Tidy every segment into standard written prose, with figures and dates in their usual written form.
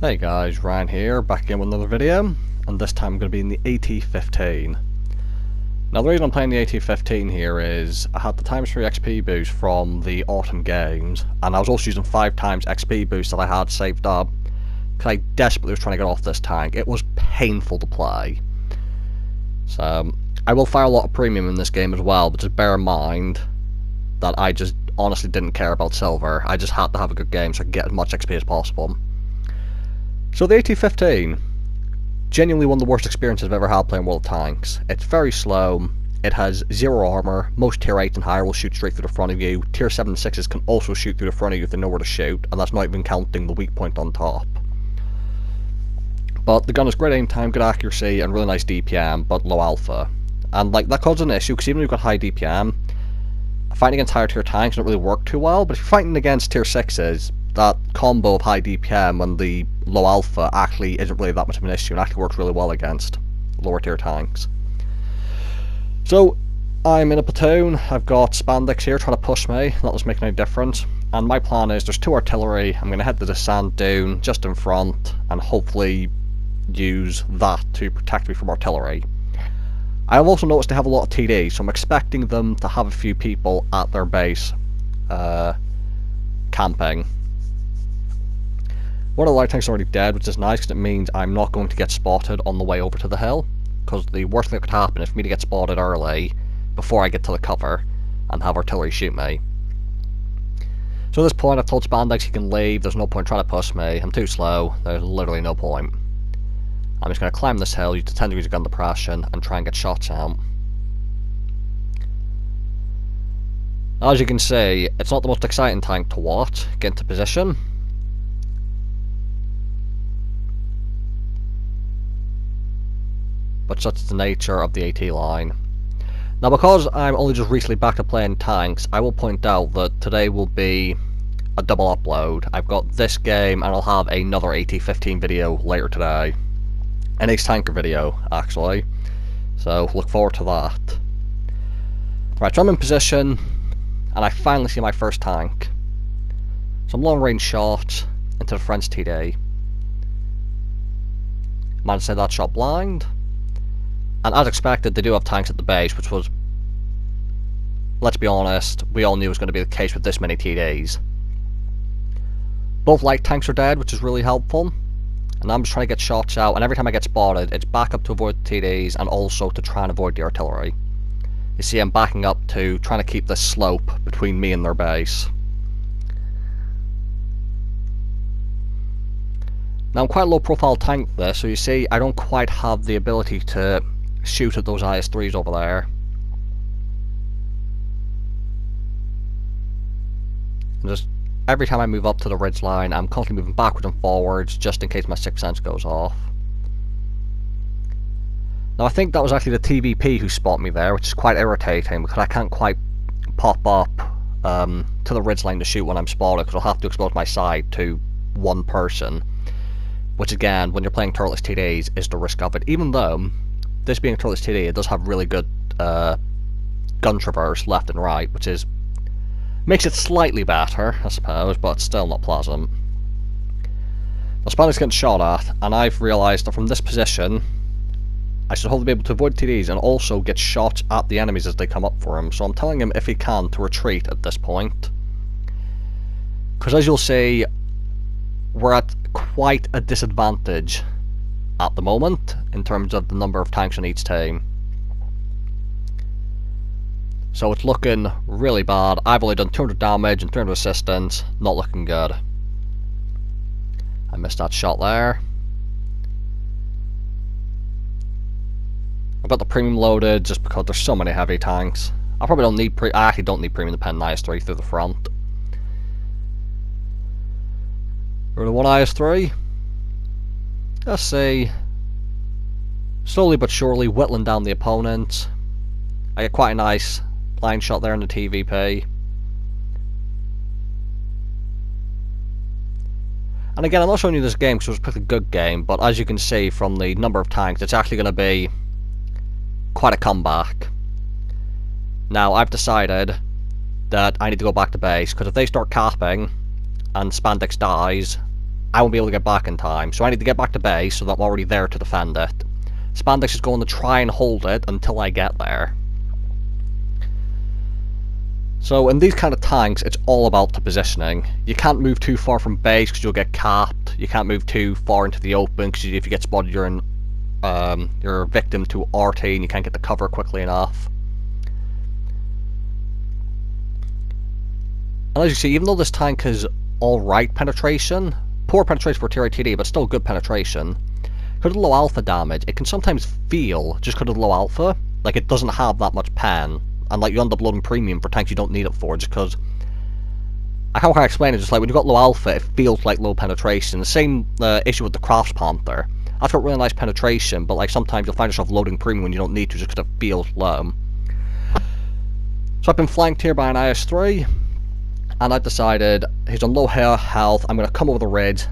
Hey guys, Ryan here, back again with another video, and this time I'm going to be in the AT15. Now the reason I'm playing the AT15 here is I had the times 3 XP boost from the autumn games, and I was also using 5 times XP boost that I had saved up, because I desperately was trying to get off this tank. It was painful to play. So, I will fire a lot of premium in this game as well, but just bear in mind that I just honestly didn't care about silver. I just had to have a good game so I could get as much XP as possible. So the AT15, genuinely one of the worst experiences I've ever had playing World of Tanks. It's very slow, it has 0 armor, most tier 8s and higher will shoot straight through the front of you, tier 7 and 6s can also shoot through the front of you if they know where to shoot, and that's not even counting the weak point on top. But the gun has great aim time, good accuracy, and really nice DPM, but low alpha. And like that causes an issue, because even if you've got high DPM, fighting against higher tier tanks doesn't really work too well, but if you're fighting against tier 6s, that combo of high DPM and the low alpha actually isn't really that much of an issue and actually works really well against lower tier tanks. So I'm in a platoon, I've got Spandex here trying to push me, not just making any difference, and my plan is there's 2 artillery, I'm going to head to the sand dune just in front and hopefully use that to protect me from artillery. I have also noticed they have a lot of TD, so I'm expecting them to have a few people at their base camping. One of the light tanks is already dead, which is nice because it means I'm not going to get spotted on the way over to the hill. Because the worst thing that could happen is for me to get spotted early before I get to the cover and have artillery shoot me. So at this point I've told Spandex he can leave, there's no point trying to push me, I'm too slow, there's literally no point. I'm just going to climb this hill, use the 10 degrees of gun depression and try and get shots out. As you can see, it's not the most exciting tank to watch, get into position. But such is the nature of the AT line. Now because I'm only just recently back to playing tanks, I will point out that today will be a double upload. I've got this game and I'll have another AT15 video later today. An ace tanker video, actually. So look forward to that. Right, so I'm in position and I finally see my first tank. Some long range shots into the French TD. Managed to send that shot blind. And as expected, they do have tanks at the base, which was, let's be honest, we all knew was going to be the case with this many TDs. Both light tanks are dead, which is really helpful. And I'm just trying to get shots out, and every time I get spotted, it's back up to avoid the TDs, and also to try and avoid the artillery. You see, I'm backing up to trying to keep this slope between me and their base. Now, I'm quite a low profile tank for this, so you see, I don't quite have the ability to shoot at those IS-3s over there. And just every time I move up to the ridge line, I'm constantly moving backwards and forwards just in case my 6th sense goes off. Now I think that was actually the TVP who spotted me there, which is quite irritating because I can't quite pop up to the ridge line to shoot when I'm spotted because I'll have to expose my side to one person. Which again, when you're playing turretless TDs, is the risk of it. Even though, this being a turretless TD, it does have really good gun traverse left and right, which is makes it slightly better, I suppose, but it's still not pleasant. The Spanish getting shot at, and I've realised that from this position, I should hopefully be able to avoid TDs and also get shots at the enemies as they come up for him. So I'm telling him if he can to retreat at this point. Because as you'll see, we're at quite a disadvantage at the moment in terms of the number of tanks on each team. So it's looking really bad. I've only done 200 damage and 300 assistance, not looking good. I missed that shot there. I've got the premium loaded just because there's so many heavy tanks. I probably don't need I actually don't need premium to pen IS-3 through the front. We're to one IS-3. Let's see. Slowly but surely whittling down the opponent. I get quite a nice line shot there in the TVP. And again, I'm not showing you this game because it was a pretty good game, but as you can see from the number of tanks, it's actually going to be quite a comeback. Now, I've decided that I need to go back to base, because if they start capping and Spandex dies, I won't be able to get back in time. So I need to get back to base so that I'm already there to defend it. Spandex is going to try and hold it until I get there. So in these kind of tanks, it's all about the positioning. You can't move too far from base because you'll get capped. You can't move too far into the open because if you get spotted, you're a victim to RT and you can't get the cover quickly enough. And as you see, even though this tank has alright penetration, poor penetration for tier ATD, but still good penetration, because of the low alpha damage, it can sometimes feel, just because of the low alpha, like it doesn't have that much pen. And like you end up loading premium for tanks you don't need it for, just because I can't quite explain it. Just like when you've got low alpha, it feels like low penetration. The same issue with the Crafts Panther. That's got really nice penetration, but like sometimes you'll find yourself loading premium when you don't need to, just because it feels low. So I've been flanked here by an IS-3, and I've decided he's on low health. I'm going to come over the ridge,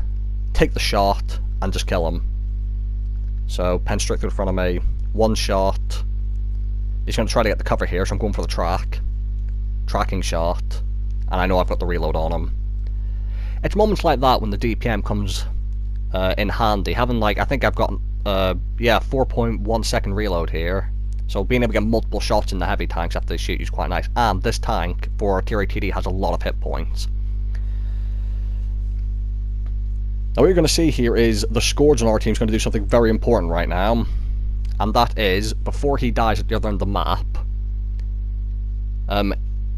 take the shot, and just kill him. So pen straight through the front of me, one shot. He's going to try to get the cover here, so I'm going for the tracking shot, and I know I've got the reload on him. It's moments like that when the DPM comes in handy. Having like, I think I've got 4.1 second reload here, so being able to get multiple shots in the heavy tanks after they shoot you is quite nice. And this tank for tier ATD has a lot of hit points. Now what you're going to see here is the Scourge on our team is going to do something very important right now. And that is, before he dies at the other end of the map,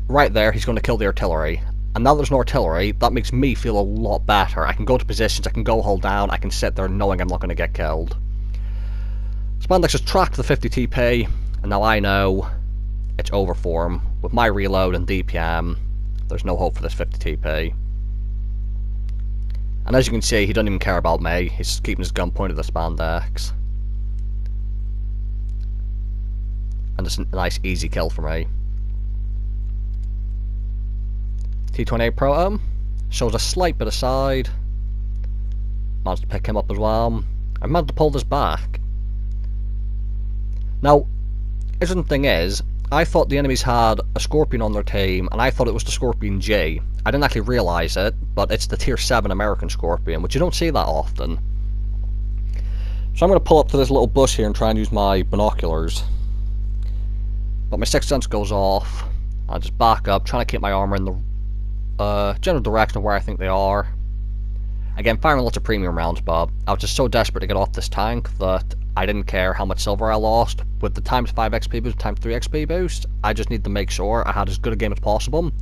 right there, he's going to kill the artillery. And now there's no artillery, that makes me feel a lot better. I can go to positions, I can go hold down, I can sit there knowing I'm not going to get killed. Spandex has tracked the 50 TP, and now I know it's over for him. With my reload and DPM, there's no hope for this 50 TP. And as you can see, he doesn't even care about me, he's keeping his gun pointed at the Spandex. And just a nice easy kill for me. T28 Proto shows a slight bit of side. Managed to pick him up as well. I managed to pull this back. Now, interesting thing is, I thought the enemies had a Scorpion on their team, and I thought it was the Scorpion G. I didn't actually realise it, but it's the Tier 7 American Scorpion, which you don't see that often. So I'm going to pull up to this little bush here and try and use my binoculars. But my sixth sense goes off. I just back up, trying to keep my armor in the general direction of where I think they are. Again, firing lots of premium rounds, but I was just so desperate to get off this tank that I didn't care how much silver I lost. With the times 5 XP boost, times 3 XP boost, I just need to make sure I had as good a game as possible,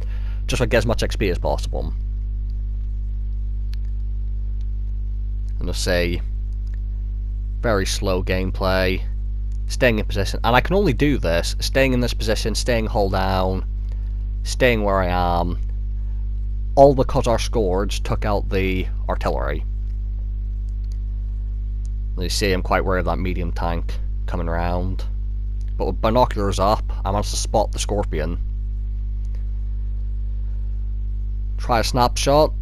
just so I get as much XP as possible. And just say, very slow gameplay. Staying in position, and I can only do this staying in this position, staying hold down, staying where I am, all because our Scourge took out the artillery. You see, I'm quite wary of that medium tank coming around, but with binoculars up, I managed to spot the Scorpion. Try a snapshot,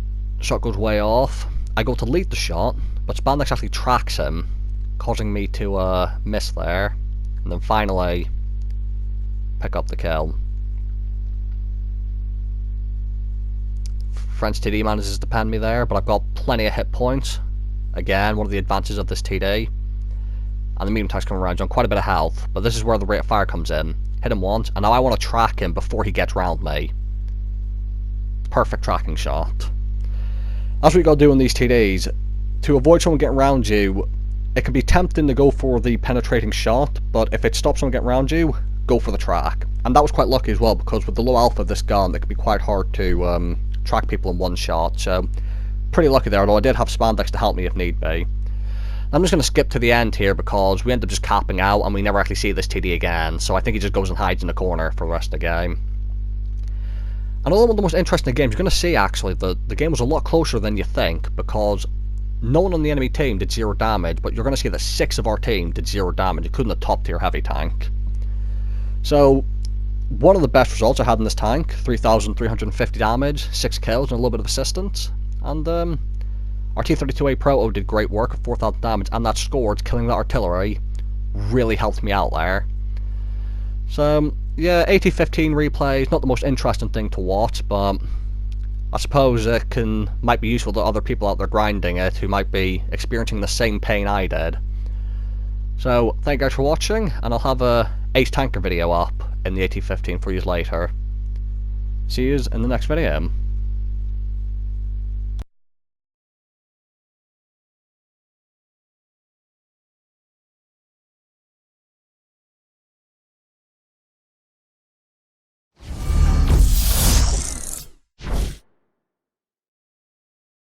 shot goes way off. I go to lead the shot, but Spandex actually tracks him, causing me to miss there, and then finally pick up the kill. French TD manages to pen me there, but I've got plenty of hit points. Again, one of the advantages of this TD. And the medium tank's coming around, on quite a bit of health, but this is where the rate of fire comes in. Hit him once, and now I want to track him before he gets round me. Perfect tracking shot. That's what you gotta do in these TDs. To avoid someone getting around you, it can be tempting to go for the penetrating shot, but if it stops someone getting around you, go for the track. And that was quite lucky as well, because with the low alpha of this gun, it can be quite hard to track people in one shot, so pretty lucky there, although I did have Spandex to help me if need be. I'm just going to skip to the end here because we end up just capping out and we never actually see this TD again, so I think he just goes and hides in the corner for the rest of the game. Another one of the most interesting games, you're going to see actually the game was a lot closer than you think, because no one on the enemy team did 0 damage, but you're going to see that 6 of our team did 0 damage, including the top tier heavy tank. So, one of the best results I had in this tank, 3,350 damage, 6 kills and a little bit of assistance, and our T32A Proto did great work at 4,000 damage, and that Scourge killing that artillery really helped me out there. So, yeah, AT15 replay is not the most interesting thing to watch, but I suppose it might be useful to other people out there grinding it who might be experiencing the same pain I did. So, thank you guys for watching, and I'll have a Ace Tanker video up in the AT15 for you later. See you in the next video.